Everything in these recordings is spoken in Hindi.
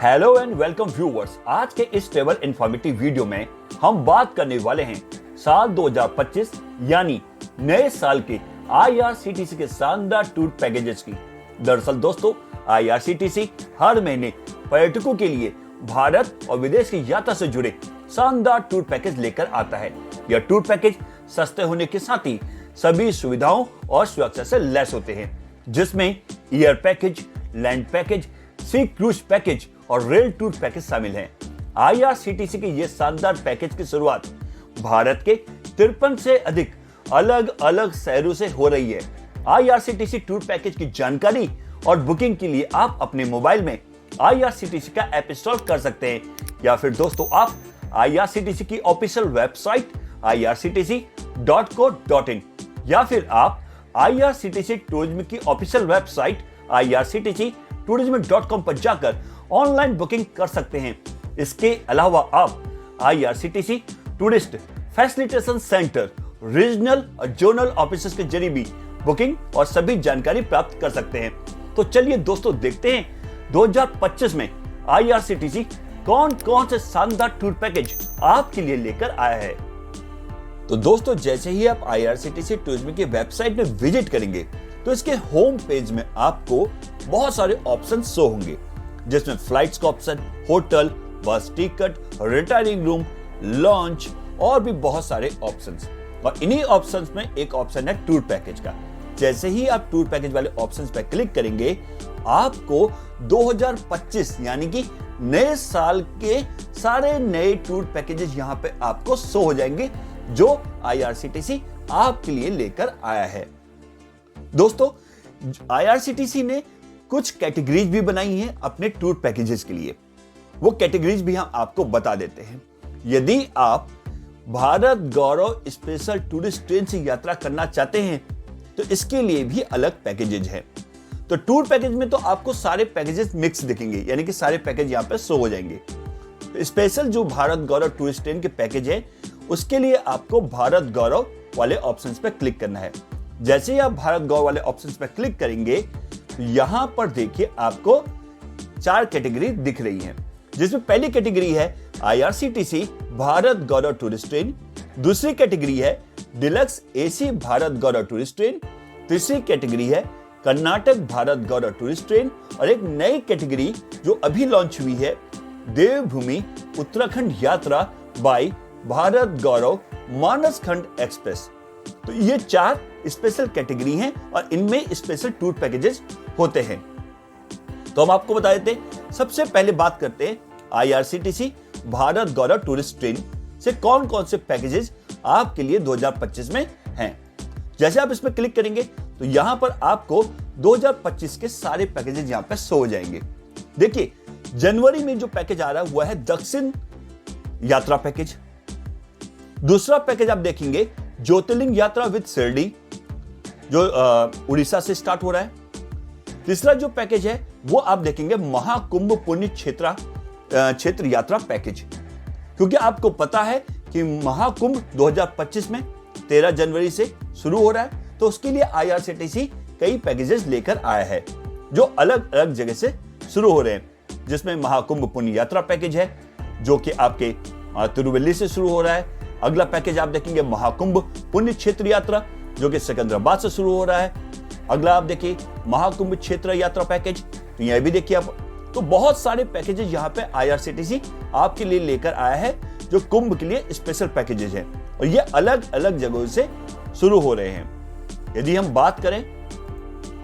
Hello and welcome viewers. आज के इस ट्रेवल इंफॉर्मेटिव वीडियो में हम बात करने वाले हैं साल 2025 यानी नए साल के IRCTC के शानदार टूर पैकेजेस की। दरअसल दोस्तों, IRCTC हर महीने पर्यटकों के लिए भारत और विदेश की यात्रा से जुड़े शानदार टूर पैकेज लेकर आता है। यह टूर पैकेज सस्ते होने के साथ ही सभी सुविधाओं और सुरक्षा से लैस होते हैं, जिसमें एयर पैकेज, लैंड पैकेज, सी क्रूज पैकेज और रेल टूर पैकेज शामिल हैं। IRCTC के ये शानदार पैकेज की शुरुआत भारत के 53 से अधिक अलग अलग शहरों से हो रही है। IRCTC टूर पैकेज की जानकारी और बुकिंग के लिए आप अपने मोबाइल में IRCTC का ऐप इंस्टॉल कर सकते हैं, या फिर दोस्तों आप IRCTC की ऑफिशियल वेबसाइट irctc.co.in या फिर आप IRCTC टूरिज्म की ऑफिशियल वेबसाइट irctctourism.com पर जाकर ऑनलाइन बुकिंग कर सकते हैं। इसके अलावा आप IRCTC tourist facilitation centre, regional और जोनल ऑफिसर्स के जरिए भी बुकिंग और सभी जानकारी प्राप्त कर सकते हैं। तो चलिए दोस्तों, देखते हैं 2025 में IRCTC कौन कौन से शानदार टूर पैकेज आपके लिए लेकर आया है। तो दोस्तों, जैसे ही आप IRCTC टूरिज्म की वेबसाइट में विजिट करेंगे तो इसके होम पेज में आपको बहुत सारे ऑप्शन शो होंगे, जिसमें फ्लाइट्स का ऑप्शन, होटल, बस टिकट, रिटायरिंग रूम, लॉन्च और भी बहुत सारे ऑप्शंस। और इन्हीं ऑप्शंस में एक ऑप्शन है टूर पैकेज का। जैसे ही आप टूर पैकेज वाले ऑप्शंस पर क्लिक करेंगे, आपको 2025 यानी कि नए साल के सारे नए टूर पैकेजेस यहां पे आपको शो हो जाएंगे, जो IRCTC आपके लिए लेकर आया है। दोस्तों, IRCTC ने कुछ कैटेगरीज भी बनाई हैं अपने टूर पैकेजेस के लिए। वो कैटेगरीज भी हम आपको बता देते हैं। यदि आप भारत गौरव स्पेशल टूरिस्ट ट्रेन से यात्रा करना चाहते हैं तो इसके लिए भी अलग पैकेजेज हैं। तो टूर पैकेज में तो आपको सारे पैकेजेस मिक्स दिखेंगे, यानी कि सारे पैकेज यहां पे शो हो जाएंगे। तो स्पेशल जो भारत गौरव टूरिस्ट ट्रेन के पैकेज है, उसके लिए आपको भारत गौरव वाले ऑप्शंस पे क्लिक करना है। जैसे ही आप भारत गौरव वाले ऑप्शंस पे क्लिक करेंगे तो यहां पर देखिए आपको 4 कैटेगरी दिख रही हैं, जिसमें पहली कैटेगरी है IRCTC भारत गौरव टूरिस्ट ट्रेन, दूसरी कैटेगरी है डिलक्स AC भारत गौरव टूरिस्ट ट्रेन, तीसरी कैटेगरी है कर्नाटक भारत गौरव टूरिस्ट ट्रेन, और एक नई कैटेगरी जो अभी लॉन्च हुई है देवभूमि उत्तराखंड यात्रा बाय भारत गौरव मानसखंड एक्सप्रेस। तो ये 4 स्पेशल कैटेगरी हैं और इनमें स्पेशल टूर पैकेजेस होते हैं। तो हम आपको बता देते हैं, सबसे पहले बात करते हैं IRCTC भारत गौरव टूरिस्ट ट्रेन से कौन कौन से पैकेजेस आपके लिए 2025 में हैं। जैसे आप इसमें क्लिक करेंगे तो यहां पर आपको 2025 के सारे पैकेजेस यहां पर शो हो जाएंगे। देखिए, जनवरी में जो पैकेज आ रहा है वह है दक्षिण यात्रा पैकेज। दूसरा पैकेज आप देखेंगे ज्योतिर्लिंग यात्रा विद शिरडी, जो उड़ीसा से स्टार्ट हो रहा है। तीसरा जो पैकेज है वो आप देखेंगे महाकुंभ पुण्य क्षेत्र यात्रा पैकेज, क्योंकि आपको पता है कि महाकुंभ 2025 में 13 जनवरी से शुरू हो रहा है। तो उसके लिए IRCTC कई पैकेजेस लेकर आया है जो अलग अलग जगह से शुरू हो रहे हैं, जिसमें महाकुंभ पुण्य यात्रा पैकेज है जो कि आपके तिरुवल्ली से शुरू हो रहा है। अगला पैकेज आप देखेंगे महाकुंभ पुण्य क्षेत्र यात्रा, जो कि सिकंदराबाद से शुरू हो रहा है। अगला आप देखिए महाकुंभ क्षेत्र यात्रा पैकेज, तो यह भी देखिए आप। तो बहुत सारे पैकेजेस यहाँ पे IRCTC आपके लिए लेकर आया है, जो कुंभ के लिए स्पेशल पैकेजेस हैं, और ये अलग अलग जगहों से शुरू हो रहे हैं। यदि हम बात करें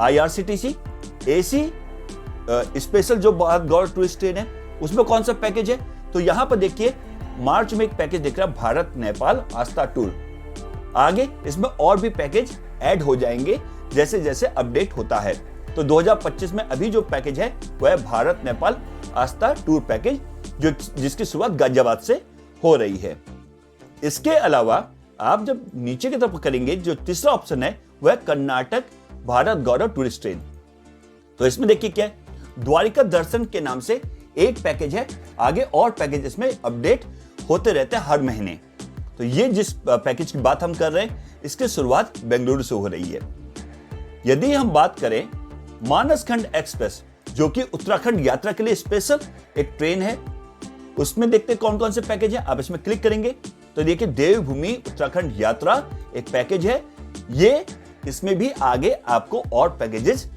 IRCTC AC स्पेशल जो भारत गौरव टूरिस्ट ट्रेन है, उसमें कौन सा पैकेज है, तो यहां पर देखिए मार्च में एक पैकेज दिख रहा है भारत नेपाल आस्था टूर। आगे इसमें और भी पैकेज ऐड हो जाएंगे जैसे जैसे अपडेट होता है। तो 2025 में अभी जो पैकेज है वह है भारत नेपाल आस्था टूर पैकेज, जिसकी शुरुआत गाजियाबाद से हो रही है। इसके अलावा आप जब नीचे की तरफ करेंगे, जो तीसरा ऑप्शन है वह कर्नाटक भारत गौरव टूरिस्ट ट्रेन। तो इसमें देखिए क्या है, द्वारिका दर्शन के नाम से एक पैकेज है। आगे और पैकेज इसमें अपडेट होते रहते हैं हर महीने। तो ये जिस पैकेज की बात हम कर रहे हैं, इसकी शुरुआत बेंगलुरु से हो रही है। यदि हम बात करें मानसखंड एक्सप्रेस, जो कि उत्तराखंड यात्रा के लिए स्पेशल एक ट्रेन है। उसमें देखते हैं कौन कौन से पैकेज है। आप इसमें क्लिक करेंगे तो देखिए देवभूमि उत्तराखंड यात्रा एक पैकेज है। ये इसमें भी आगे आपको और पैकेजेस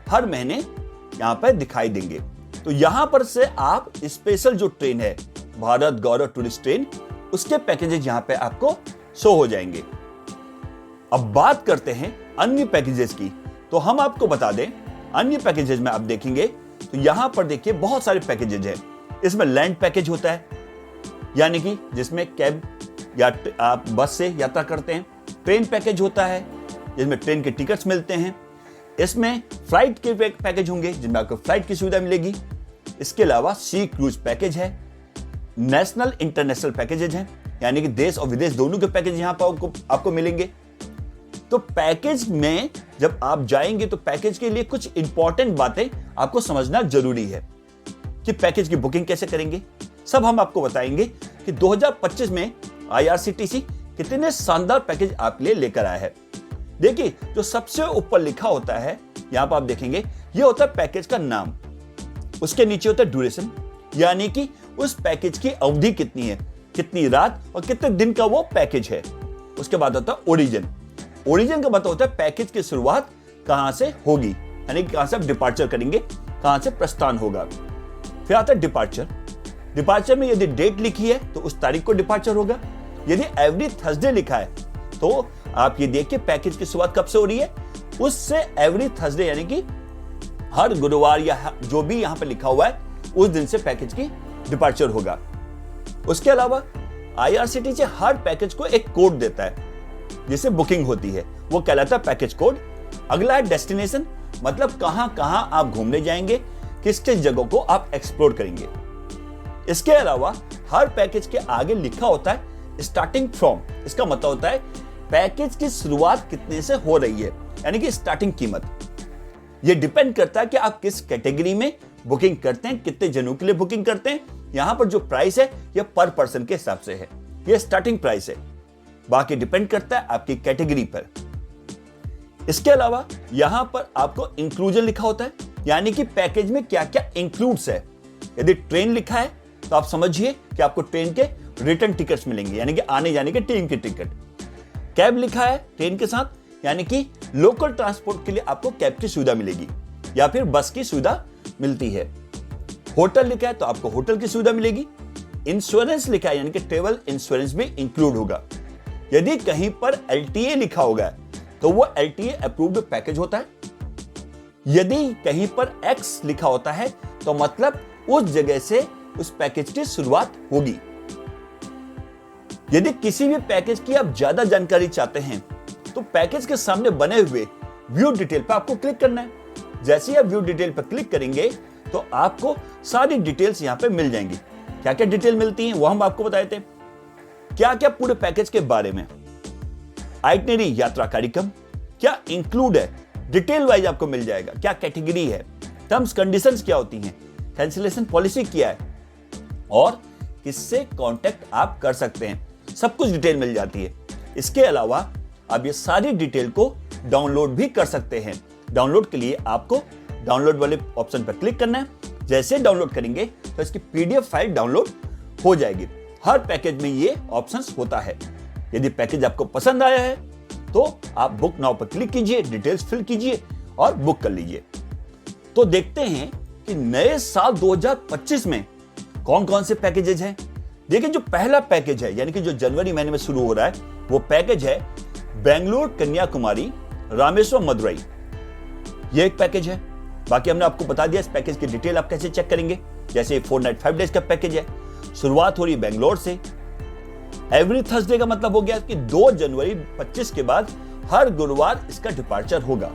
हर महीने यहां पर दिखाई देंगे। तो यहां पर से आप स्पेशल जो ट्रेन है भारत गौरव टूरिस्ट ट्रेन, उसके पैकेजेस यहां पे आपको शो हो जाएंगे। अब बात करते हैं अन्य पैकेजेस की। तो हम आपको बता दें अन्य पैकेजेस में आप देखेंगे तो यहां पर देखिए बहुत सारे पैकेजेस हैं। इसमें लैंड पैकेज होता है, यानी कि जिसमें कैब या आप बस से यात्रा करते हैं। ट्रेन पैकेज होता है जिसमें ट्रेन के टिकट्स मिलते हैं। इसमें फ्लाइट के पैकेज होंगे जिनमें आपको फ्लाइट की सुविधा मिलेगी। इसके अलावा सी क्रूज पैकेज है, नेशनल इंटरनेशनल पैकेजेज हैं, यानी कि देश और विदेश दोनों के पैकेज यहां पर आपको मिलेंगे। तो पैकेज में जब आप जाएंगे तो पैकेज के लिए कुछ इंपॉर्टेंट बातें आपको समझना जरूरी है कि पैकेज की बुकिंग कैसे करेंगे। सब हम आपको बताएंगे कि 2025 में IRCTC कितने शानदार पैकेज आपके लिए लेकर आया है। देखिए जो सबसे ऊपर लिखा होता है यहां पर आप देखेंगे, यह होता है पैकेज का नाम। उसके नीचे होता है ड्यूरेशन, यानी कि उस पैकेज की अवधि कितनी है, कितनी रात और कितने दिन का वो पैकेज है। उसके बाद होता है ओरिजिन। ओरिजिन का मतलब होता है पैकेज की शुरुआत कहां से होगी, यानी कि कहां से आप डिपार्चर करेंगे, कहां से प्रस्थान होगा। फिर आता है डिपार्चर। डिपार्चर में यदि डेट लिखी है तो उस तारीख को डिपार्चर होगा। यदि एवरी थर्सडे लिखा है तो आप ये देखिए पैकेज की शुरुआत कब से हो रही है, उससे एवरी थर्सडे यानी कि हर गुरुवार या जो भी यहां पर लिखा हुआ है उस दिन से पैकेज की डिपार्चर होगा। उसके अलावा IRCTC हर पैकेज को एक कोड देता है जिससे बुकिंग होती है, वो कहलाता है पैकेज कोड। अगला है डेस्टिनेशन, मतलब कहां कहां आप घूमने जाएंगे, किस किस जगह को आप एक्सप्लोर करेंगे। इसके अलावा हर पैकेज के आगे लिखा होता है स्टार्टिंग फ्रॉम। इसका मतलब होता है पैकेज की शुरुआत कितने से हो रही है, यानी कि स्टार्टिंग कीमत। यह डिपेंड करता है कि आप किस कैटेगरी में बुकिंग करते हैं, कितने जनों के लिए बुकिंग करते हैं। यहां पर जो प्राइस है यह पर पर्सन के हिसाब से है, यह स्टार्टिंग प्राइस है। बाकी डिपेंड करता है आपकी कैटेगरी पर। इसके अलावा यहां पर आपको इंक्लूजन लिखा होता है, यानी कि पैकेज में क्या क्या इंक्लूड्स है। यदि ट्रेन लिखा है तो आप समझिए कि आपको ट्रेन के रिटर्न टिकट्स मिलेंगे, यानी कि आने जाने के ट्रेन के टिकट। कैब लिखा है ट्रेन के साथ, यानी कि लोकल ट्रांसपोर्ट के लिए आपको कैब की सुविधा मिलेगी या फिर बस की सुविधा मिलती है। होटल लिखा है तो आपको होटल की सुविधा मिलेगी। इंश्योरेंस लिखा है यानी कि ट्रेवल इंश्योरेंस भी इंक्लूड होगा। यदि कहीं पर LTA लिखा होगा तो वो LTA अप्रूव्ड पैकेज होता है। यदि कहीं पर X लिखा होता है तो मतलब उस जगह से उस पैकेज की शुरुआत होगी। यदि किसी भी पैकेज की आप ज्यादा जानकारी चाहते हैं तो पैकेज के सामने बने हुए व्यू डिटेल पर आपको क्लिक करना है। जैसे ही आप व्यू डिटेल पर क्लिक करेंगे तो आपको सारी डिटेल्स यहां पे मिल जाएंगी। क्या क्या डिटेल मिलती हैं वो हम आपको बताए थे। क्या क्या पूरे पैकेज के बारे में, आइटनरी यात्रा कार्यक्रम क्या इंक्लूड है, डिटेल वाइज आपको मिल जाएगा। क्या कैटेगरी है, टर्म्स कंडीशंस क्या होती हैं, कैंसिलेशन पॉलिसी क्या है और किससे कांटेक्ट आप कर सकते हैं, सब कुछ डिटेल मिल जाती है। इसके अलावा आप ये सारी डिटेल को डाउनलोड भी कर सकते हैं। डाउनलोड के लिए आपको डाउनलोड वाले ऑप्शन पर क्लिक करना है। जैसे डाउनलोड करेंगे तो इसकी PDF फाइल डाउनलोड हो जाएगी। हर पैकेज में ये ऑप्शंस होता है। यदि पैकेज आपको पसंद आया है तो आप बुक नाउ पर क्लिक कीजिए, डिटेल्स फिल कीजिए और बुक कर लीजिए। तो देखते हैं कि नए साल 2025 में कौन कौन से पैकेजेज हैं। देखिए जो पहला पैकेज है यानी कि जो जनवरी महीने में शुरू हो रहा है वो पैकेज है बेंगलुरु कन्याकुमारी रामेश्वरम मदुरई। ये एक पैकेज है। बाकी हमने आपको बता दिया इस पैकेज की डिटेल आप कैसे चेक करेंगे। जैसे 4 नाइट 5 डेज का पैकेज है, शुरुआत हो रही है बेंगलोर से। एवरी थर्सडे का मतलब हो गया कि 2 जनवरी 25 के बाद हर गुरुवार इसका डिपार्चर होगा।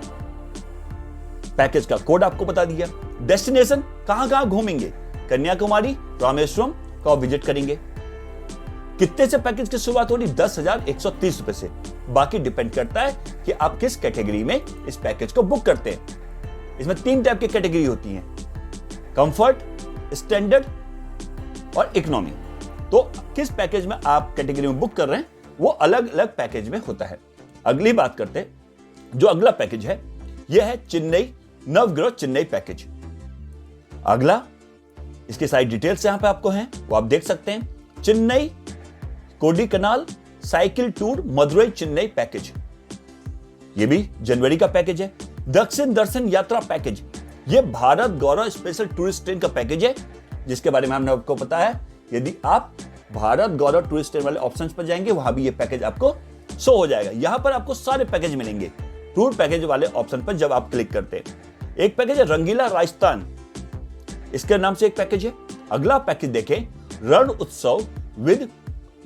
पैकेज का कोड आपको बता दिया। डेस्टिनेशन कहां कहां घूमेंगे, कन्याकुमारी रामेश्वरम का विजिट करेंगे। कितने से पैकेज की शुरुआत हो रही, 10,130 रुपए से। बाकी डिपेंड करता है कि आप किस कैटेगरी में इस पैकेज को बुक करते हैं। इसमें 3 टाइप की कैटेगरी होती हैं, कंफर्ट, स्टैंडर्ड और इकोनॉमी। तो किस पैकेज में आप कैटेगरी में बुक कर रहे हैं वो अलग अलग पैकेज में होता है। अगली बात करते हैं, जो अगला पैकेज है यह है चेन्नई नवग्रह चेन्नई पैकेज। अगला, इसके सारी डिटेल्स यहां पे आपको हैं, वो आप देख सकते हैं। Chennai Kodaikanal cycle tour Madurai Chennai package, ये भी जनवरी का पैकेज है। दक्षिण दर्शन यात्रा पैकेज, ये भारत गौरव स्पेशल टूरिस्ट ट्रेन का पैकेज है, जिसके बारे में हमने आपको पता है। यदि आप भारत गौरव टूरिस्ट ट्रेन वाले ऑप्शंस पर जाएंगे, वहां भी ये पैकेज आपको शो हो जाएगा। यहां पर आपको सारे पैकेज मिलेंगे टूर पैकेज वाले ऑप्शन पर जब आप क्लिक करते हैं। एक पैकेज है रंगीला राजस्थान, इसके नाम से एक पैकेज है। अगला पैकेज देखें, रण उत्सव with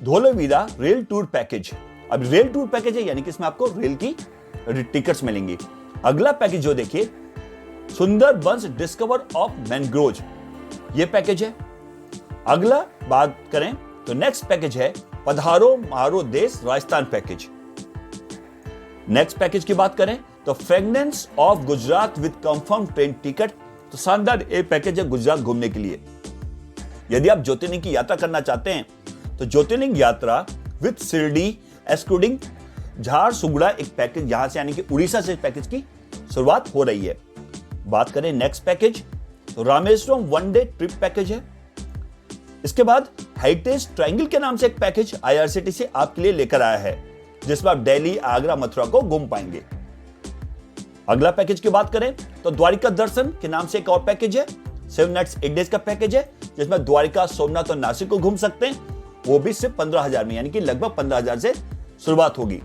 Dholavira rail tour package. अब रेल टूर पैकेज है, यानी कि इसमें आपको रेल की टिकट्स मिलेंगी। अगला पैकेज जो देखिए, सुंदरबंस डिस्कवर ऑफ मैंग्रोव, ये पैकेज है। अगला बात करें तो नेक्स्ट पैकेज है पधारो मारो देश राजस्थान पैकेज। नेक्स्ट पैकेज की बात करें तो fragrance of Gujarat with confirm train ticket, तो शानदार ये पैकेज है गुजरात घूमने के लिए। यदि आप ज्योतिर्लिंग की यात्रा करना चाहते हैं तो ज्योतिर्लिंग यात्रा विद शिरडी एक्सक्लूडिंग झारसुगुड़ा एक पैकेज, यहां से यानी कि उड़ीसा से पैकेज की शुरुआत हो रही है। बात करें नेक्स्ट पैकेज तो Rameswaram one day trip package है। इसके बाद हेरिटेज ट्रायंगल के नाम से एक पैकेज आईआरसीटीसी आपके लिए लेकर आया है, जिसमें आप दिल्ली, आगरा, मथुरा को घूम पाएंगे। अगला पैकेज की बात करें तो द्वारिका दर्शन के नाम से एक और पैकेज है, 7 नाइट्स 8 डेज का पैकेज है, जिसमें द्वारिका, सोमनाथ और नासिक को घूम सकते हैं, वो भी सिर्फ 15,000 में, यानी कि लगभग 15,000 से शुरुआत होगी।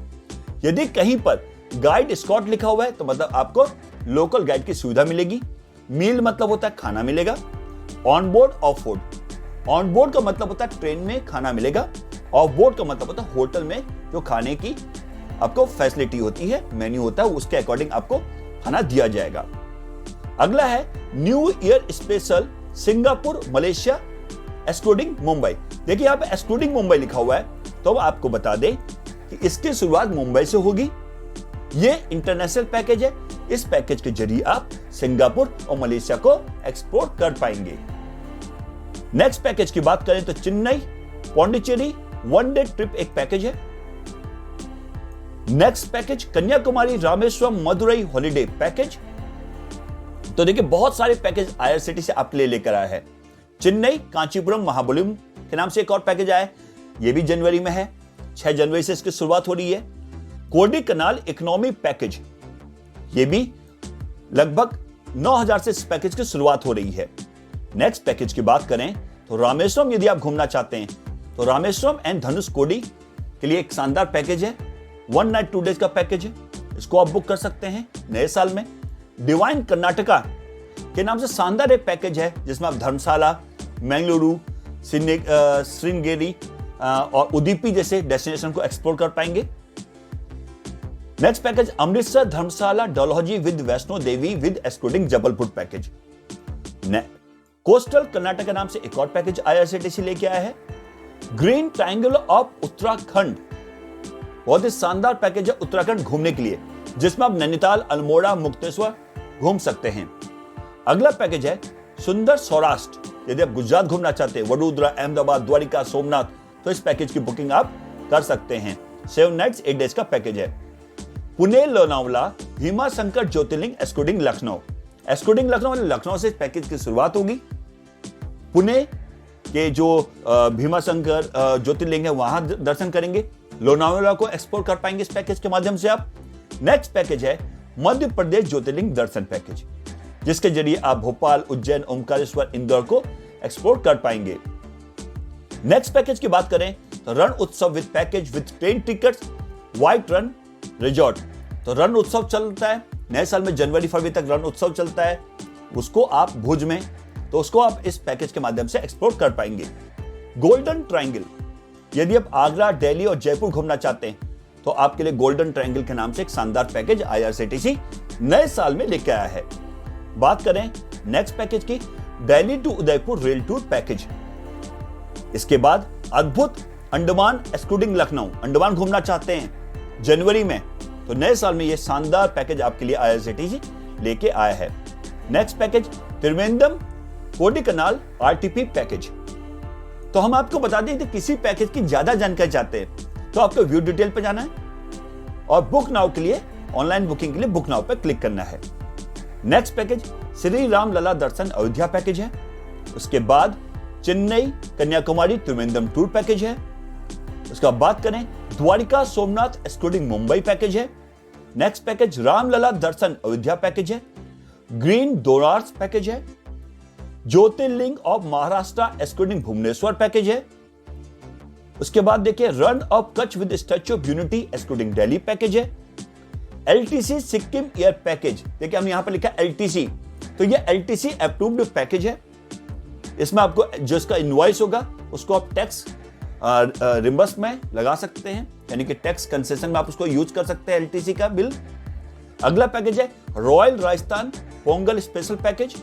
यदि कहीं पर गाइड स्कॉट लिखा हुआ है तो मतलब आपको लोकल गाइड की सुविधा मिलेगी। मील मतलब होता है खाना मिलेगा। On board of board, on board का मतलब होता है ट्रेन में खाना मिलेगा, ऑफ बोर्ड का मतलब होता है होटल में जो खाने की आपको फैसिलिटी होती है, मेन्यू होता है, उसके अकॉर्डिंग आपको खाना दिया जाएगा। अगला है new year special Singapore Malaysia excluding Mumbai. देखिए यहाँ पे एक्सक्लूडिंग मुंबई लिखा हुआ है, तो आपको बता दें कि इसकी शुरुआत मुंबई से होगी। ये इंटरनेशनल पैकेज है, इस पैकेज के जरिए आप सिंगापुर और मलेशिया को एक्सपोर्ट कर पाएंगे। नेक्स्ट पैकेज की बात करें तो Chennai Pondicherry one day trip एक पैकेज है। Next package Kanyakumari Rameswaram Madurai holiday package. तो देखिए बहुत सारे पैकेज आईआरसीटीसी से आपके लिए लेकर आया है। चेन्नई कांचीपुरम महाबलिपुरम के नाम से एक और पैकेज आया है, ये भी जनवरी में है, 6 जनवरी से इसकी शुरुआत हो रही है। कोडाईकनाल इकोनॉमी पैकेज, ये भी लगभग 9,000 से इस पैकेज की शुरुआत हो रही है। नेक्स्ट पैकेज की बात करें तो रामेश्वरम, यदि आप घूमना चाहते हैं तो रामेश्वरम एंड धनुषकोडी के लिए एक शानदार पैकेज है, 1 नाइट 2 डेज का पैकेज है, इसको आप बुक कर सकते हैं नए साल में। डिवाइन कर्नाटका के नाम से शानदार एक पैकेज है, जिसमें आप धर्मशाला, मंगलुरु, श्रृंगेरी और उदुपी जैसे डेस्टिनेशन को एक्सप्लोर कर पाएंगे। Next package Amritsar Dharamshala Dalhousie with Vaishno Devi with excluding Jabalpur package. Coastal Karnataka के नाम से एक और पैकेज आईआरसीटीसी लेके आया है, ग्रीन ट्रायंगल ऑफ उत्तराखंड। बहुत ही शानदार पैकेज है उत्तराखंड घूमने के लिए, जिसमें आप नैनीताल, अल्मोड़ा, मुक्तेश्वर घूम सकते हैं। अगला पैकेज है सुंदर सौराष्ट्र। यदि आप गुजरात घूमना चाहते हैं, वडोदरा, अहमदाबाद, द्वारिका, सोमनाथ, तो इस पैकेज की बुकिंग आप कर सकते हैं। 7 नाइट्स 8 डेज का पैकेज है। पुणे लोनावला भीमा शंकर ज्योतिर्लिंग एक्सक्लूडिंग लखनऊ। एक्सक्लूडिंग लखनऊ, लखनऊ से इस पैकेज की शुरुआत होगी। पुणे के जो भीमा शंकर ज्योतिर्लिंग है वहां दर्शन करेंगे, लोनावला को एक्सप्लोर कर पाएंगे इस पैकेज के माध्यम से आप। नेक्स्ट पैकेज है मध्य प्रदेश ज्योतिर्लिंग दर्शन पैकेज, जिसके जरिए आप भोपाल, उज्जैन, ओमकारेश्वर, इंदौर को एक्सप्लोर कर पाएंगे। नेक्स्ट पैकेज की बात करें तो रण उत्सव with package with train tickets white run resort. तो रण उत्सव चलता है नए साल में, जनवरी फरवरी तक रण उत्सव चलता है, उसको आप भुज में, तो उसको आप इस पैकेज के माध्यम से एक्सप्लोर कर पाएंगे। गोल्डन ट्रायंगल, यदि आप आगरा, दिल्ली और जयपुर घूमना चाहते हैं तो आपके लिए गोल्डन ट्रायंगल के नाम से एक शानदार पैकेज आईआरसीटीसी नए साल में लेकर आया है। बात करें नेक्स्ट पैकेज की, Delhi to Udaipur rail tour package. इसके बाद अद्भुत अंडमान एक्सक्लूडिंग लखनऊ, अंडमान घूमना चाहते हैं जनवरी में, तो नए साल में यह शानदार पैकेज आपके लिए आईआरसीटीसी लेके आया है। Next package Trivandrum Kodaikanal RTP package. तो हम आपको बता दें कि किसी पैकेज की ज्यादा जानकारी चाहते हैं तो आपको व्यू डिटेल पे जाना है और बुक नाउ के लिए, ऑनलाइन बुकिंग के लिए बुक नाउ पे क्लिक करना है। Next package Shri Ram Lalla Darshan Ayodhya package है। उसके बाद चेन्नई कन्याकुमारी त्रिवेंद्रम टूर पैकेज है। उसका बात करें द्वारिका सोमनाथ एक्सक्लूडिंग मुंबई पैकेज है। Next package Ramlalla Darshan Ayodhya package है। ग्रीन डोनार्स पैकेज है। Jyotirlinga of Maharashtra excluding Bhubaneswar package है। उसके बाद देखिए Rann of Kutch with statue of Unity excluding Delhi package है। एलटीसी सिक्किम एयर पैकेज, देखिए हम यहां पर लिखा एलटीसी, तो ये एलटीसी अप्रूव्ड पैकेज है। इसमें आपको जो इसका इनवॉइस होगा उसको आप टैक्स रिम्बर्स में लगा सकते हैं, यानी कि टैक्स कंसेशन में आप उसको यूज कर सकते हैं एलटीसी का बिल। अगला पैकेज है royal Rajasthan Pongal special package.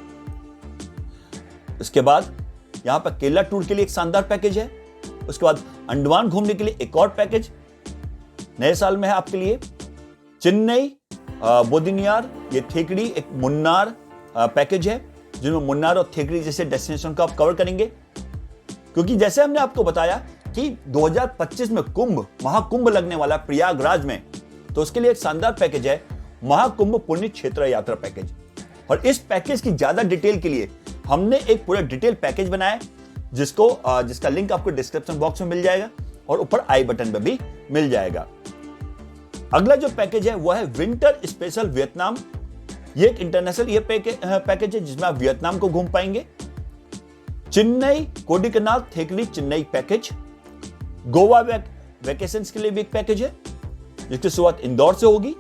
इसके बाद यहां पर केरला टूर के लिए एक शानदार पैकेज है। उसके बाद अंडमान घूमने के लिए एक और पैकेज नए साल में है आपके लिए। चेन्नई बोदिनियार, ये थेकड़ी एक मुन्नार पैकेज है, जिसमें मुन्नार और थेकड़ी जैसे डेस्टिनेशन को आप कवर करेंगे। क्योंकि जैसे हमने आपको बताया कि 2025 में महाकुंभ लगने वाला प्रयागराज में, तो उसके लिए एक शानदार पैकेज है महाकुंभ पुण्य क्षेत्र यात्रा पैकेज। और इस पैकेज की ज्यादा डिटेल के लिए हमने एक पूरा डिटेल पैकेज बनाया है, जिसका लिंक आपको डिस्क्रिप्शन बॉक्स में मिल जाएगा और ऊपर आई बटन पर भी मिल जाएगा। अगला जो पैकेज है वह है विंटर स्पेशल वियतनाम। ये एक इंटरनेशनल ये पैकेज है जिसमें आप वियतनाम को घूम पाएंगे। चेन्नई कोडिकनाल थेकड़ी चेन्नई पैकेज। गोवा वेकेशंस के लिए भी एक पैकेज है जिसकी शुरुआत इंदौर से होगी।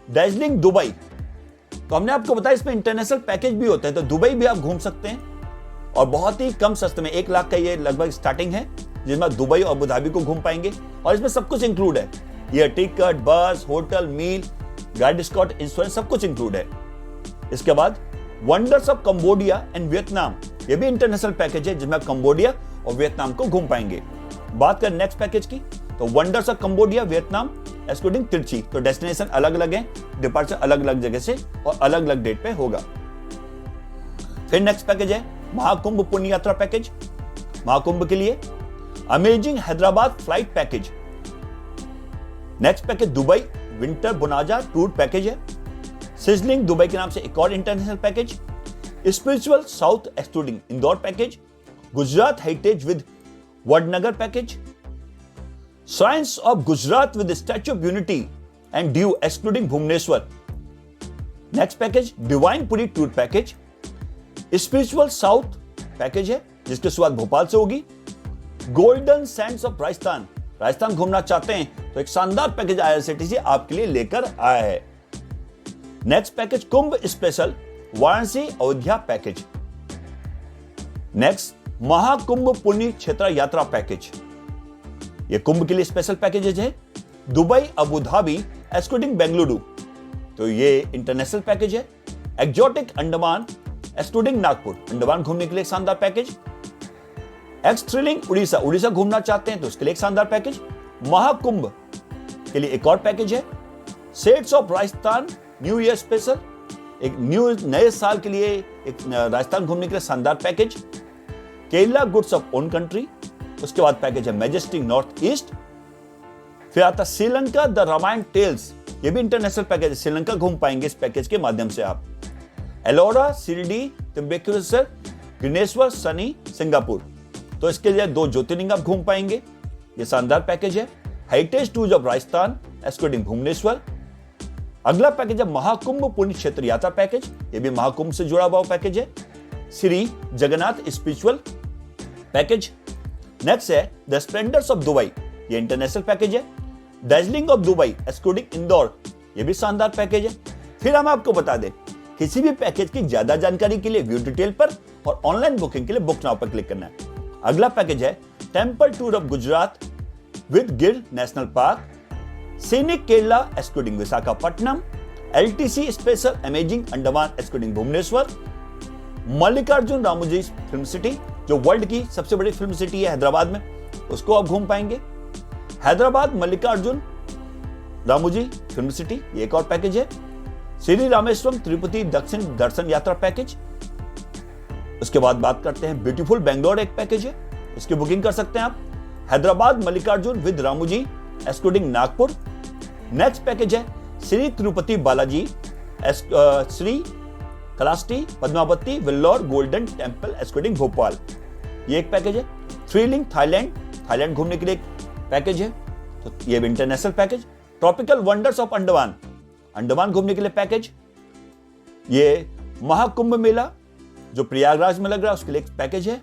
दार्जिलिंग दुबई, तो हमने आपको बताया इसमें इंटरनेशनल पैकेज भी होता है, तो दुबई भी आप घूम सकते हैं और बहुत ही कम सस्ते में 1 लाख का ये लगभग स्टार्टिंग है, जिसमें आप दुबई और अबू धाबी को घूम पाएंगे। और इसमें सब कुछ इंक्लूड है, ये टिकट, बस, होटल, मील, गाइड, स्कॉट, इंश्योरेंस सब कुछ इंक्लूड है। इसके बाद wonders of Cambodia and Vietnam, ये भी इंटरनेशनल पैकेज है जिसमें आप कंबोडिया और वियतनाम को घूम पाएंगे। बात करें नेक्स्ट पैकेज की, तो wonders of Cambodia Vietnam excluding तिरछी, तो डेस्टिनेशन अलग अलग है, डिपार्चर अलग अलग जगह से और अलग अलग डेट पे होगा। फिर नेक्स्ट पैकेज है महाकुंभ पुण्य यात्रा पैकेज। महाकुंभ के लिए amazing Hyderabad flight package. Next package Dubai winter bonanza tour package है। सिजलिंग दुबई के नाम से एक और international package. Spiritual south excluding Indore package. Gujarat heritage with Vadnagar package. Science of Gujarat with statue of Unity and due excluding Bhubaneswar. Next package divine Puri tour package. Spiritual south package है जिसकी शुरुआत भोपाल से होगी। गोल्डन सैंड्स ऑफ राजस्थान घूमना चाहते हैं तो एक शानदार पैकेज आईआरसीटीसी आपके लिए लेकर आया है। Next package Kumbh special Varanasi Ayodhya package. Next Mahakumbh Punya Kshetra Yatra package, यह कुंभ के लिए स्पेशल पैकेजेज है। Dubai Abu Dhabi excluding Bengaluru, तो ये इंटरनेशनल पैकेज है। एक्जोटिक अंडमान एक्सक्लूडिंग नागपुर, अंडमान घूमने के लिए शानदार पैकेज। एक्स थ्रिलिंग उड़ीसा घूमना चाहते हैं तो उसके लिए एक शानदार पैकेज। महाकुंभ के लिए एक और पैकेज है। Sets of Rajasthan new year special, एक नए साल के लिए एक राजस्थान घूमने के लिए शानदार package. Kerala goods of own country, उसके बाद पैकेज है मैजेस्टिक नॉर्थ ईस्ट। फिर आता श्रीलंका द रामायण टेल्स, ये भी इंटरनेशनल पैकेज है, श्रीलंका घूम पाएंगे इस पैकेज के माध्यम से आप। एलोरा शिरडी त्रिम्बकेश्वर ग्रिनेश्वर शनि सिंगापुर, तो इसके लिए 2 ज्योतिर्लिंग आप घूम पाएंगे, ये शानदार पैकेज है। Heritage tours of Rajasthan excluding Bhubaneswar. अगला पैकेज है महाकुंभ पुण्य क्षेत्र यात्रा पैकेज, ये भी महाकुंभ से जुड़ा हुआ पैकेज है। Shri Jagannath spiritual package. Next है द स्प्लेंडर्स ऑफ दुबई, ये इंटरनेशनल पैकेज है। Darjeeling of Dubai excluding Indore, ये भी शानदार पैकेज है। फिर हम आपको बता दें किसी भी पैकेज की ज्यादा जानकारी के लिए व्यू डिटेल पर और ऑनलाइन बुकिंग के लिए बुक नाउ पर क्लिक करना है। अगला पैकेज है temple tour of Gujarat with Gir national park. Scenic Kerala excluding Visakhapatnam. LTC special amazing Andaman excluding Bhubaneswar. Mallikarjun Ramoji film city, जो वर्ल्ड की सबसे बड़ी फिल्म सिटी है हैदराबाद में, उसको आप घूम पाएंगे। हैदराबाद मल्लिकार्जुन रामोजी फिल्म सिटी, ये एक और पैकेज है। श्री रामेश्वरम तिरुपति दक्षिण दर्शन यात्रा पैकेज। उसके बाद बात करते हैं ब्यूटीफुल बेंगलोर, एक पैकेज है, इसकी बुकिंग कर सकते हैं आप। Hyderabad Mallikarjun with Ramoji excluding Nagpur. Next package है Shri Tirupati Balaji Shri Kalahasti, Padmavati, Vellore golden temple escorting Bhopal, ये एक पैकेज है। थ्रिलिंग थाईलैंड घूमने के लिए एक पैकेज है, तो ये भी international package. Tropical wonders of Andaman घूमने के लिए पैकेज। ये महाकुंभ मेला जो प्रयागराज में लग रहा है उसके लिए एक पैकेज है।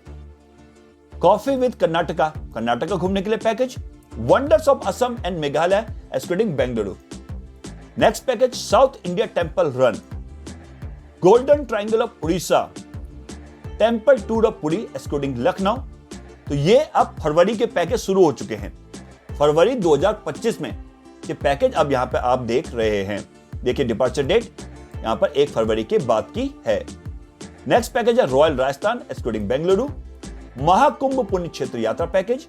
कॉफी विद कर्नाटका घूमने के लिए package. Wonders of Assam and Meghalaya escorting Bengaluru. Next package south India temple run, golden triangle of Orissa, temple tour of Puri escorting Lucknow. तो ये अब फरवरी के पैकेज शुरू हो चुके हैं। फरवरी 2025 में ये पैकेज अब यहां पे आप देख रहे हैं। देखिए डिपार्चर डेट यहां पर 1 फरवरी के बाद की है। नेक्स्ट पैकेज है royal Rajasthan escorting Bengaluru, Mahakumbh Punya Kshetra Yatra package.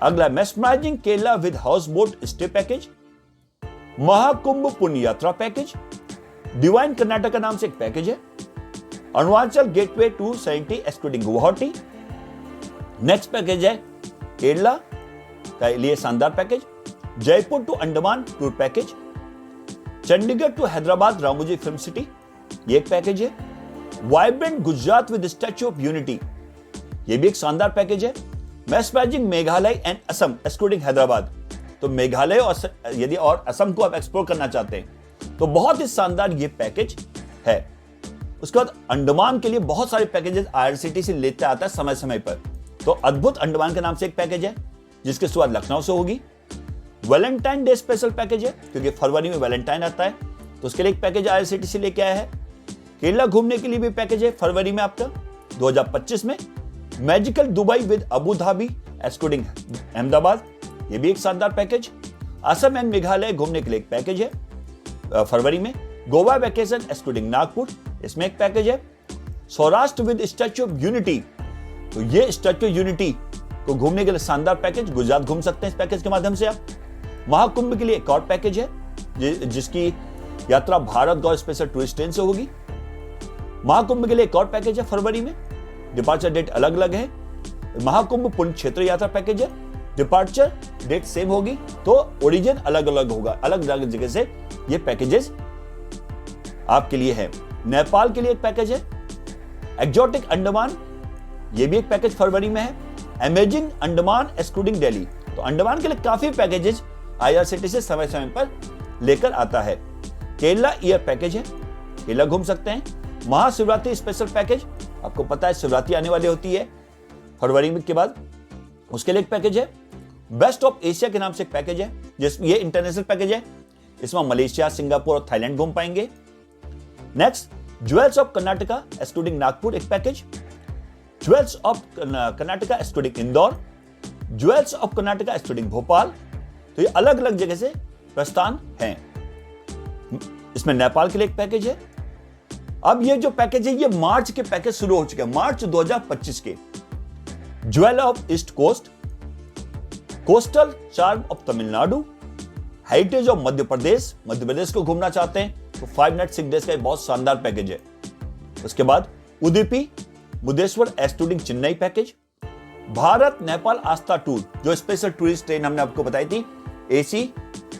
अगला mesmerising Kerala with house boat stay package, Mahakumbh पुण्य यात्रा पैकेज। डिवाइन कर्नाटका नाम से एक पैकेज है। Arunachal gateway to 70 escorting Guwahati. Next package है केरला का लिए शानदार package. Jaipur to Andaman tour package. Chandigarh to Hyderabad Ramoji film city, ये एक पैकेज है। Vibrant Gujarat with statue of unity, ये भी एक शानदार पैकेज है। Mesmerizing Meghalaya and Assam escorting Hyderabad, तो मेघालय और यदि और असम को आप एक्सप्लोर करना चाहते हैं तो बहुत ही शानदार ये पैकेज है। उसके बाद अंडमान के लिए बहुत सारे पैकेजेस आईआरसीटीसी लेते आता है समय समय पर। तो अद्भुत अंडमान के नाम से एक पैकेज है जिसकी शुरुआत लखनऊ से होगी। वैलेंटाइन डे स्पेशल पैकेज है क्योंकि फरवरी में वैलेंटाइन आता है, तो उसके लिए एक पैकेज आईआरसीटीसी लेके आया है। केरला घूमने के लिए भी पैकेज है फरवरी में आपका 2025 में। Magical Dubai with Abu Dhabi escorting Ahmedabad, ये भी एक शानदार पैकेज। असम एंड मेघालय घूमने के लिए एक पैकेज है फरवरी में। गोवा वैकेशन एस्कॉर्टिंग नागपुर, इसमें एक पैकेज है। Saurashtra with statue of unity, तो ये स्टैच्यू ऑफ यूनिटी को घूमने के लिए शानदार पैकेज, गुजरात घूम सकते हैं इस पैकेज के माध्यम से आप। महाकुंभ के लिए एक और पैकेज है जिसकी यात्रा भारत गौरव स्पेशल टूरिस्ट ट्रेन से होगी। महाकुंभ के लिए एक और पैकेज है फरवरी में, डिपार्चर डेट अलग अलग है। महाकुंभ पुण्य क्षेत्र यात्रा पैकेज है, डिपार्चर डेट सेम होगी तो ओरिजिन अलग अलग होगा, अलग अलग जगह से ये पैकेजेस आपके लिए है। नेपाल के लिए एक पैकेज है। एक्जोटिक अंडमान, ये भी एक पैकेज फरवरी में है। अमेजिंग अंडमान एस्कॉर्टिंग दिल्ली, तो अंडमान के लिए काफी पैकेजेस आईआरसीटीसी समय समय पर लेकर आता है। केरला ईयर पैकेज है, केरला घूम सकते हैं। महाशिवरात्रि स्पेशल पैकेज, आपको पता है शिवरात्रि आने वाली होती है फरवरी में के बाद, उसके लिए एक पैकेज है। बेस्ट ऑफ एशिया के नाम से एक पैकेज है जिसमें ये इंटरनेशनल पैकेज है, इसमें मलेशिया, सिंगापुर और थाईलैंड घूम पाएंगे। Next jewels of Karnataka escorting Nagpur एक package. Jewels of Karnataka escorting Indore, jewels of Karnataka escorting Bhopal, तो ये अलग अलग जगह से प्रस्थान हैं। इसमें नेपाल के लिए एक पैकेज है। अब ये जो पैकेज है ये मार्च के पैकेज शुरू हो चुके हैं, मार्च 2025 के। Jewel of east coast, coastal charm of Tamil Nadu, heritage of Madhya Pradesh को घूमना चाहते हैं तो 5 नाइट 6 डेज का बहुत शानदार पैकेज है। उसके बाद उदुपी मुदेश्वर एस्कॉर्टिंग चेन्नई पैकेज। भारत नेपाल आस्था टूर, जो स्पेशल टूरिस्ट ट्रेन हमने आपको बताई थी, एसी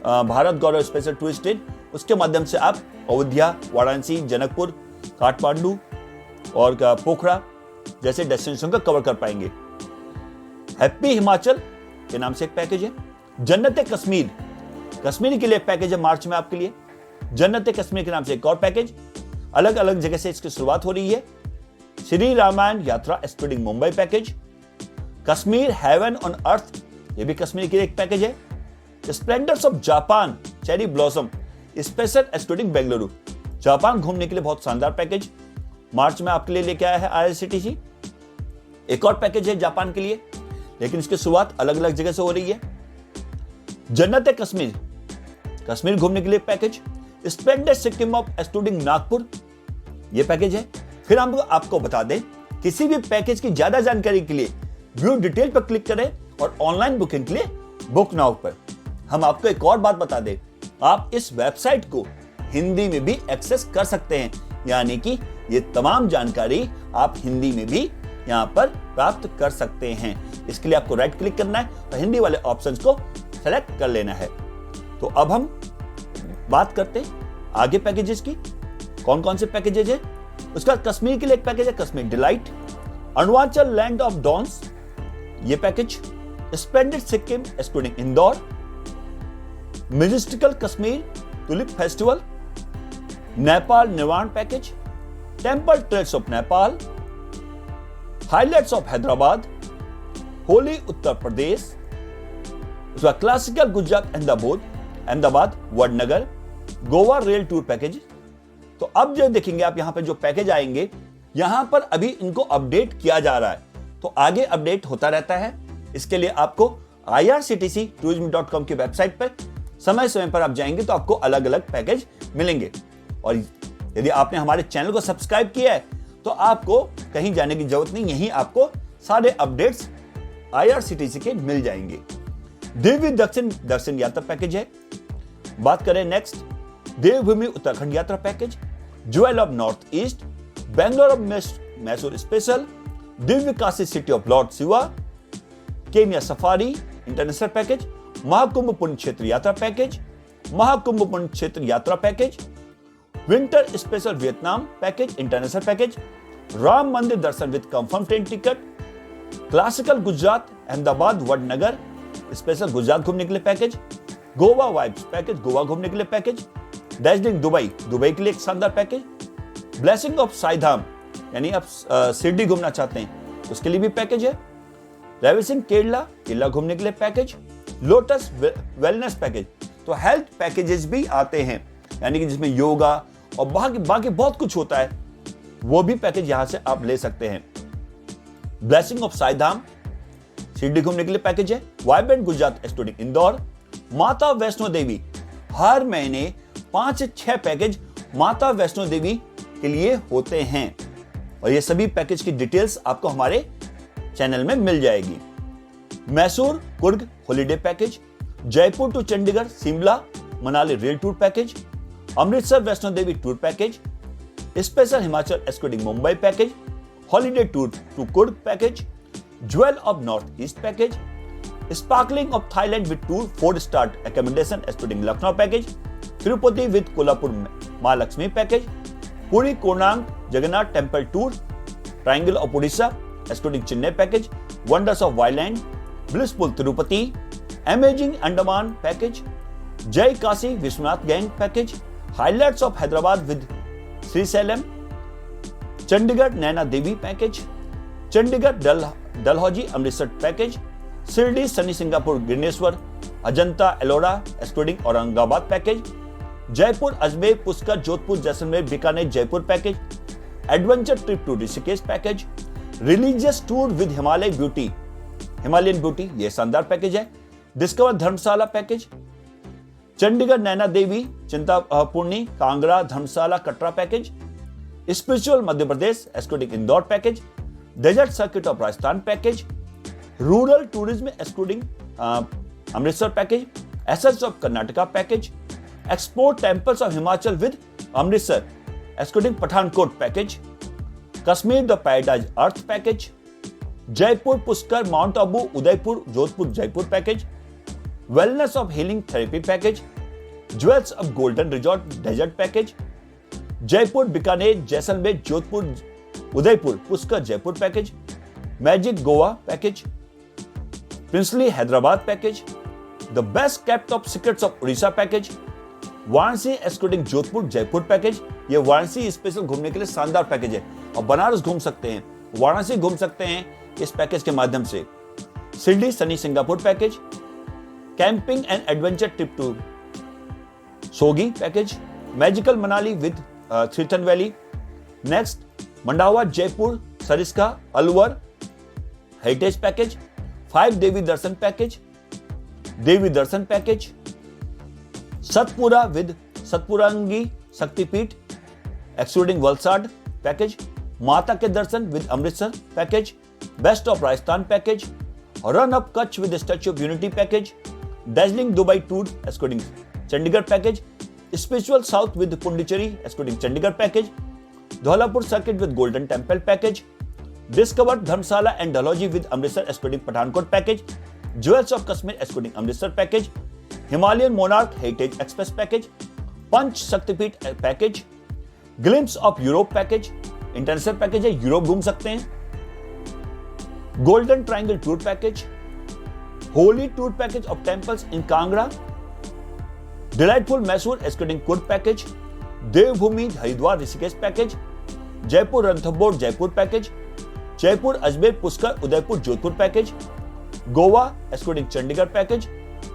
भारत गौरव स्पेशल टूरिस्ट ट्रेन, उसके माध्यम से आप अयोध्या, वाराणसी, जनकपुर, काठमांडू और पोखरा जैसे डेस्टिनेशन को कवर कर पाएंगे। हैप्पी हिमाचल के नाम से एक पैकेज है। जन्नत कश्मीर, कश्मीर के लिए पैकेज है मार्च में आपके लिए। जन्नत कश्मीर के नाम से एक और पैकेज, अलग अलग जगह से इसकी शुरुआत हो रही है। श्री रामायण यात्रा escorting Mumbai package. Kashmir heaven on earth, ये भी कश्मीर के लिए एक पैकेज है। Splendours of Japan cherry blossom special escorting Bengaluru, Japan घूमने के लिए बहुत शानदार पैकेज मार्च में आपके लिए लेके आया है आईआरसीटीसी। एक और पैकेज है जापान के लिए, लेकिन इसकी शुरुआत अलग अलग जगह से हो रही है। जन्नत कश्मीर, कश्मीर घूमने के लिए package. Splendor Sikkim of escorting Nagpur, ये पैकेज है। फिर हम आपको बता दें, किसी भी पैकेज की ज्यादा जानकारी के लिए व्यू डिटेल पर क्लिक करें और ऑनलाइन बुकिंग के लिए बुक नाउ पर। हम आपको एक और बात बता दें, आप इस वेबसाइट को हिंदी में भी एक्सेस कर सकते हैं, यानी कि ये तमाम जानकारी आप हिंदी में भी यहां पर प्राप्त कर सकते हैं। इसके लिए आपको राइट क्लिक करना है और हिंदी वाले ऑप्शंस को सेलेक्ट कर लेना है। तो अब हम बात करते हैं आगे पैकेजेस की, कौन कौन से पैकेजेस है उसका कश्मीर के लिए एक पैकेज है, Kashmir delight. Arunachal land of dawns, ये package. Splendid Sikkim excluding Indore. Majestical Kashmir tulip festival. Nepal nirvana package. Temple trails of Nepal. Highlights of Hyderabad. Holy Uttar Pradesh. उसका classical Gujarat Ahmedabad Vadnagar. Goa rail tour package. तो अब जो देखेंगे आप यहां पर जो पैकेज आएंगे, यहां पर अभी इनको अपडेट किया जा रहा है, तो आगे अपडेट होता रहता है। इसके लिए आपको irctctourism.com की वेबसाइट पर समय समय पर आप जाएंगे तो आपको अलग अलग पैकेज मिलेंगे। और यदि आपने हमारे चैनल को सब्सक्राइब किया है तो आपको कहीं जाने की जरूरत नहीं, यहीं आपको सारे अपडेट्स IRCTC के मिल जाएंगे। दिव्य दर्शन यात्रा पैकेज है। बात करें next, Devbhoomi Uttarakhand Yatra package. Jewel of north east. Bangalore of Mysore special. Divya Kashi city of lord Shiva. Kenya safari international package. Mahakumbh Punya Kshetra Yatra package. Mahakumbh Punya Kshetra Yatra package. Winter special Vietnam package international package. Ram Mandir darshan with confirm train ticket. Classical Gujarat Ahmedabad Vadnagar special Gujarat घूमने के लिए package. Goa vibes package Goa घूमने के लिए पैकेज। दार्जिलिंग दुबई के लिए एक शानदार पैकेज। ब्लेसिंग ऑफ साईधाम यानी आप शिरडी घूमना चाहते हैं उसके लिए भी पैकेज है। रेविसिंग केरला घूमने के लिए पैकेज। Lotus wellness package. तो हेल्थ पैकेजेस भी आते हैं, यानी कि जिसमें योगा और बाकी बहुत कुछ होता है, वो भी पैकेज यहां से आप ले सकते हैं। ब्लेसिंग ऑफ साईधाम शिरडी घूमने के लिए पैकेज है। Vibrant Gujarat excluding Indore. माता वैष्णो देवी, हर महीने 5-6 पैकेज माता वैष्णो देवी के लिए होते हैं, और ये सभी पैकेज की डिटेल्स आपको हमारे चैनल में मिल जाएगी। Mysore Coorg holiday package. Jaipur to Chandigarh Shimla Manali rail tour package. Amritsar Vaishno Devi tour package. Special Himachal excluding Mumbai package. Holiday tour to Coorg package. Jewel of north east package. Sparkling of Thailand with tour 4-star accommodation excluding Lucknow package. Tirupati with Kolhapur Mahalakshmi package. Puri Konark Jagannath temple tour. Triangle of Orissa excluding Chennai package. Wonders of वाइलैंड। Blissful Tirupati. Amazing Andaman package. जय काशी विश्वनाथ गैंग package. Highlights of Hyderabad with Srisailam. Chandigarh Naina Devi package. Chandigarh Dalhousie Amritsar package. Shirdi Shani Shingnapur Grishneshwar Ajanta Ellora excluding Aurangabad package. Jaipur Ajmer Pushkar Jodhpur Jaisalmer Bikaner Jaipur package. Adventure trip to Rishikesh package. Religious tour with Himalayan beauty ये शानदार पैकेज है। Discover Dharamshala package. Chandigarh Naina Devi Chintpurni Kangra Dharamshala Katra package. Spiritual Madhya Pradesh excluding Indore package. Desert circuit of Rajasthan package. Rural tourism excluding Amritsar package. Assets of Karnataka package. Export temples of Himachal with Amritsar excluding Pathankot package. Kashmir the paradise earth package. Jaipur Pushkar Mount Abu Udaipur Jodhpur Jaipur package. Wellness of healing therapy package. Jewels of golden resort desert package. Jaipur Bikaner Jaisalmer Jodhpur Udaipur Pushkar Jaipur package. Magic Goa package. Princely Hyderabad package. The best kept of secrets of Orissa package. Varanasi excluding Jodhpur Jaipur package. ये वाराणसी स्पेशल घूमने के लिए शानदार पैकेज है, और बनारस घूम सकते हैं, वाराणसी घूम सकते हैं इस पैकेज के माध्यम से। Shirdi Shani Shingnapur package. Camping and adventure trip to सोगी पैकेज। मैजिकल मनाली विद थ्रीटन valley. Next Mandawa Jaipur Sariska Alwar heritage package. 5 Devi darshan package. Satpura with सतपुरांगी शक्तिपीठ एक्सक्लूडिंग वलसाड पैकेज। माता के दर्शन with Amritsar package. Best of Rajasthan package. Rann of Kutch with statue of unity package. Darjeeling Dubai tour excluding Chandigarh package. Spiritual south with Pondicherry excluding Chandigarh package. धौलापुर circuit with golden temple package. Discover Dharamshala and Dalhousie with Amritsar excluding Pathankot package. Jewels of Kashmir excluding Amritsar package. Himalayan monarch heritage express package. Panch Shaktipeeth package. Glimpse of Europe package. International package है, यूरोप घूम सकते हैं। Golden triangle tour package, holy tour package of temples in Kangra, delightful Mysore excluding Coorg package, Devbhoomi Haridwar Rishikesh package, Jaipur Ranthambore Jaipur package, Jaipur Ajmer Pushkar Udaipur Jodhpur package, Goa excluding Chandigarh package,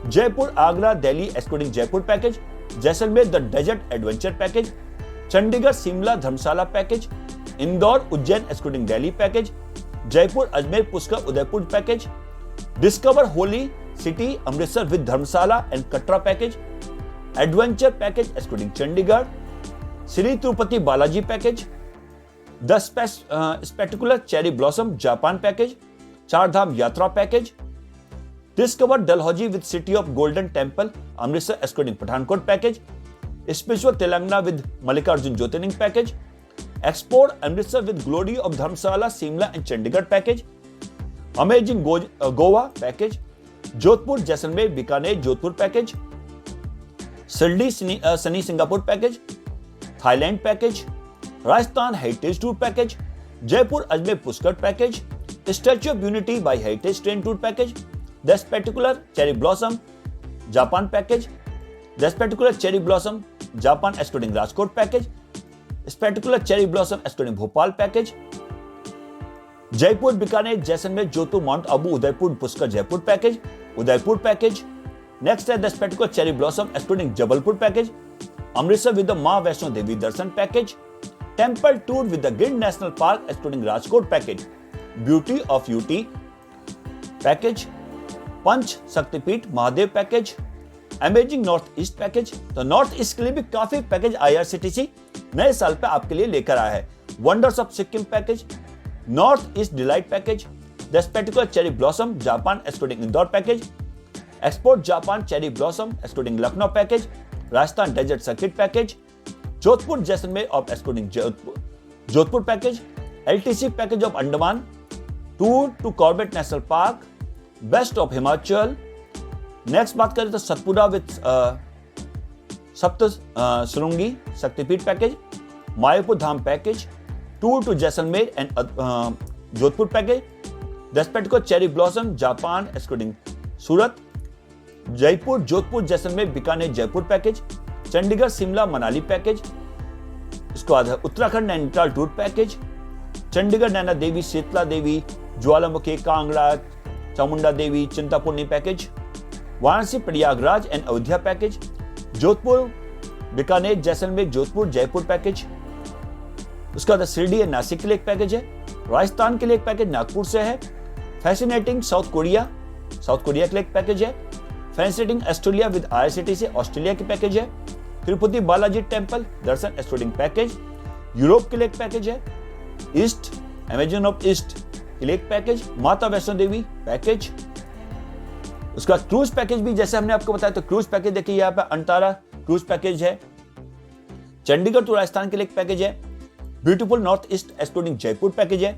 Jaipur Agra Delhi excluding Jaipur package, Jaisalmer the desert adventure package, Chandigarh Shimla Dharamshala package, Indore Ujjain excluding Delhi package, Jaipur Ajmer Pushkar Udaipur package, discover holy city Amritsar with Dharamshala and Katra package, adventure package excluding Chandigarh, Shri Tirupati Balaji package, the spectacular cherry blossom Japan package, Char Dham Yatra package, discover Dalhousie with city of golden temple Amritsar excluding Pathankot package, spiritual Telangana with Mallikarjun Jyotirlinga package, explore Amritsar with glory of Dharamshala Shimla and Chandigarh package, amazing Goa package, Jodhpur Jaisalmer Bikaner Jodhpur package, Shirdi sunny Singapore package, Thailand package, Rajasthan heritage tour package, Jaipur Ajmer Pushkar package, statue of unity by heritage train tour package, the spectacular cherry blossom Japan package, the spectacular cherry blossom Japan excluding Rajkot package, spectacular cherry blossom excluding Bhopal package, Jaipur Bikaner Jaisalmer Jodhpur Mount Abu Udaipur Pushkar Jaipur package, Udaipur package. Next है the spectacular cherry blossom excluding Jabalpur package, Amritsar with the Maa Vaishno Devi darshan package, temple tour with the Gir national park excluding Rajkot package, beauty of UT package, Panch Shaktipeeth Mahadev package, amazing north east package. तो नॉर्थ ईस्ट के लिए भी काफी पैकेज आईआरसीटीसी नए साल पे आपके लिए लेकर आया है। Wonders of Sikkim package, north east delight package, the spectacular cherry blossom Japan excluding Indore package, export Japan cherry blossom excluding Lucknow package, Rajasthan desert circuit package, Jodhpur Jaisalmer of excluding Jodhpur package, LTC package of Andaman, tour to Corbett national park, best of Himachal. Next बात करें तो Satpura with Sapt Shringi Shaktipeeth package, Mayapur Dham package, tour to Jaisalmer and Jodhpur package, the spectacular cherry blossom Japan excluding Surat, Jaipur Jodhpur Jaisalmer Bikaner Jaipur package, Chandigarh Shimla Manali package, इसके बाद है Uttarakhand Nainital tour package, Chandigarh Naina Devi Sheetla Devi Jwalamukhi Kangra Chamunda Devi Chintpurni package, Varanasi Prayagraj and Ayodhya package, Jodhpur Bikaner Jaisalmer Jodhpur Jaipur package, उसका बाद शिरडी और नासिक के लिए एक पैकेज है, राजस्थान के लिए एक पैकेज नागपुर से है, फैसिनेटिंग साउथ कोरिया के लिए एक पैकेज है, fascinating Australia with IRCTC Australia की पैकेज है, तिरुपति बालाजी टेम्पल दर्शन एक्सक्लूडिंग पैकेज, यूरोप के लिए एक पैकेज है, ईस्ट अमेजन ऑफ ईस्ट के लिए एक पैकेज, माता वैष्णो देवी पैकेज, उसका क्रूज पैकेज भी जैसे हमने आपको बताया तो क्रूज पैकेज देखिए यहाँ पे अंटारा क्रूज पैकेज है, चंडीगढ़ टू राजस्थान के लिए एक पैकेज है, beautiful north east excluding Jaipur package है,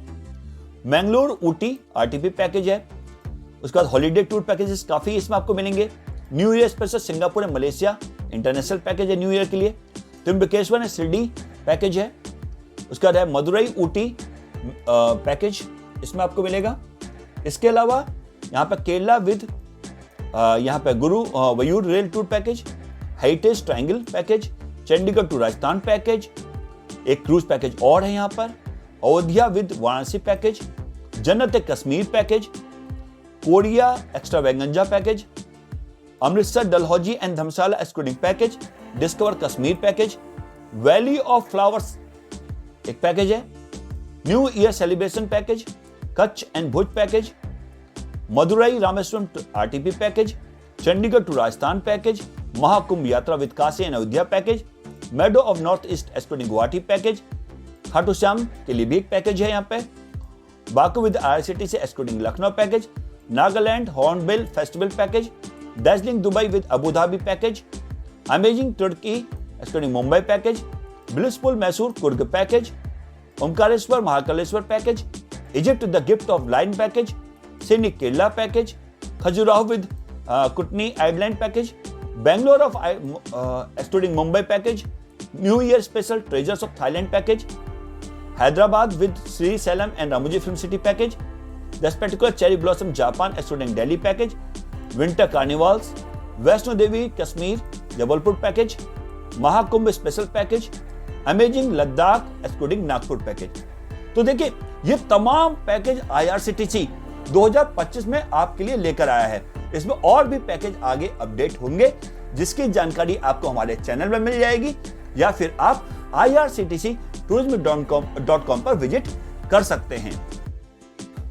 मैंगलोर ऊटी आरटीपी पैकेज है, उसके बाद हॉलीडे टूर पैकेजेस काफी इसमें आपको मिलेंगे, new year special Singapore and Malaysia international package है न्यू ईयर के लिए, त्रिम्बकेश्वर एंड शिरडी पैकेज है, उसके बाद है मदुरई ऊटी पैकेज इसमें आपको मिलेगा। इसके अलावा यहाँ पे केरला विद यहाँ पे Guruvayur rail tour package, heritage triangle package, Chandigarh to Rajasthan package, एक क्रूज पैकेज और है यहाँ पर, Ayodhya with Varanasi package, Jannat Kashmir package, Korea extravaganza package, Amritsar Dalhousie and Dharamshala excluding package, discover Kashmir package, valley of flowers एक पैकेज है, new year celebration package, Kutch and Bhuj package, Madurai Rameswaram RTP package, Chandigarh to Rajasthan package, Mahakumbh Yatra with Kashi and Ayodhya package, Medo of north east excluding Guwahati package, Khatu Shyam के लिए भी एक पैकेज है यहाँ पे, Baku with IRCTC excluding Lucknow package, Nagaland hornbill festival package, Darjeeling Dubai with Abu Dhabi package, amazing Turkey excluding Mumbai package, blissful Mysore Coorg package, Omkareshwar Mahakaleshwar package, Egypt the gift of लाइन package, Sydney Kerala package, Khajuraho with Kutni island package, Bangalore of excluding Mumbai package, new year special treasures of Thailand package, Hyderabad with Sri Salem and Ramoji Film City package, the spectacular Cherry Blossom Japan excluding Delhi package, Winter Carnivals, Vaishno Devi Kashmir Jabalpur package, Mahakumbh special package, Amazing Ladakh excluding Nagpur package। तो देखिए ये तमाम पैकेज IRCTC 2025 में आपके लिए लेकर आया है। इसमें और भी पैकेज आगे अपडेट होंगे, जिसकी जानकारी आपको हमारे चैनल में मिल जाएगी, या फिर आप irctctourism.com पर विजिट कर सकते हैं।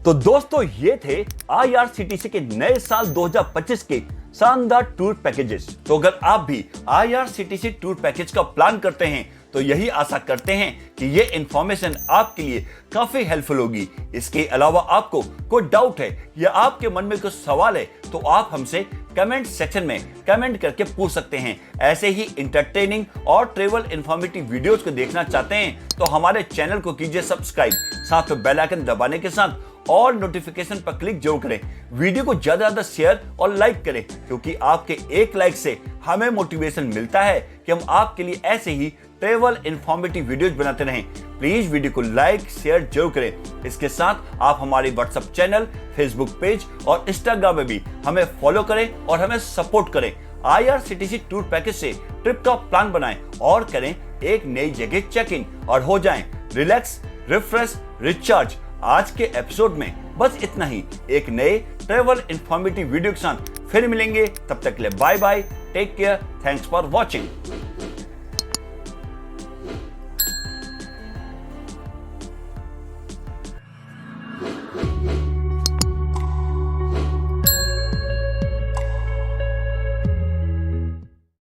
तो दोस्तों ये थे IRCTC के नए साल 2025 के शानदार टूर पैकेजेस। तो अगर आप भी IRCTC टूर पैकेज का प्लान करते हैं तो यही आशा करते हैं कि ये इंफॉर्मेशन आपके लिए काफी हेल्पफुल होगी। इसके अलावा आपको कोई डाउट है या आपके मन में कुछ सवाल है तो आप हमसे कमेंट सेक्शन में कमेंट करके पूछ सकते हैं। ऐसे ही इंटरटेनिंग और ट्रेवल इंफॉर्मेटिव वीडियोस को देखना चाहते हैं तो हमारे चैनल को कीजिए सब्सक्राइब, साथ में बेल आइकन दबाने के साथ और नोटिफिकेशन पर क्लिक जरूर करें। वीडियो को ज्यादा से ज्यादा शेयर और लाइक करें, क्योंकि आपके एक लाइक से हमें मोटिवेशन मिलता है कि हम आपके लिए ऐसे ही ट्रेवल इंफॉर्मेटिव वीडियोस बनाते रहें। प्लीज वीडियो को लाइक शेयर जरूर करें। इसके साथ आप हमारे व्हाट्सएप चैनल, फेसबुक पेज और इंस्टाग्राम में भी हमें फॉलो करें और हमें सपोर्ट करें। IRCTC टूर पैकेज से ट्रिप का प्लान बनाएं और करें एक नई जगह चेक इन और हो जाएं रिलैक्स, रिफ्रेश, रिचार्ज। आज के एपिसोड में बस इतना ही। एक नए ट्रेवल इंफॉर्मेटिव वीडियो के साथ फिर मिलेंगे। तब तक के लिए bye bye, take care, thanks for watching.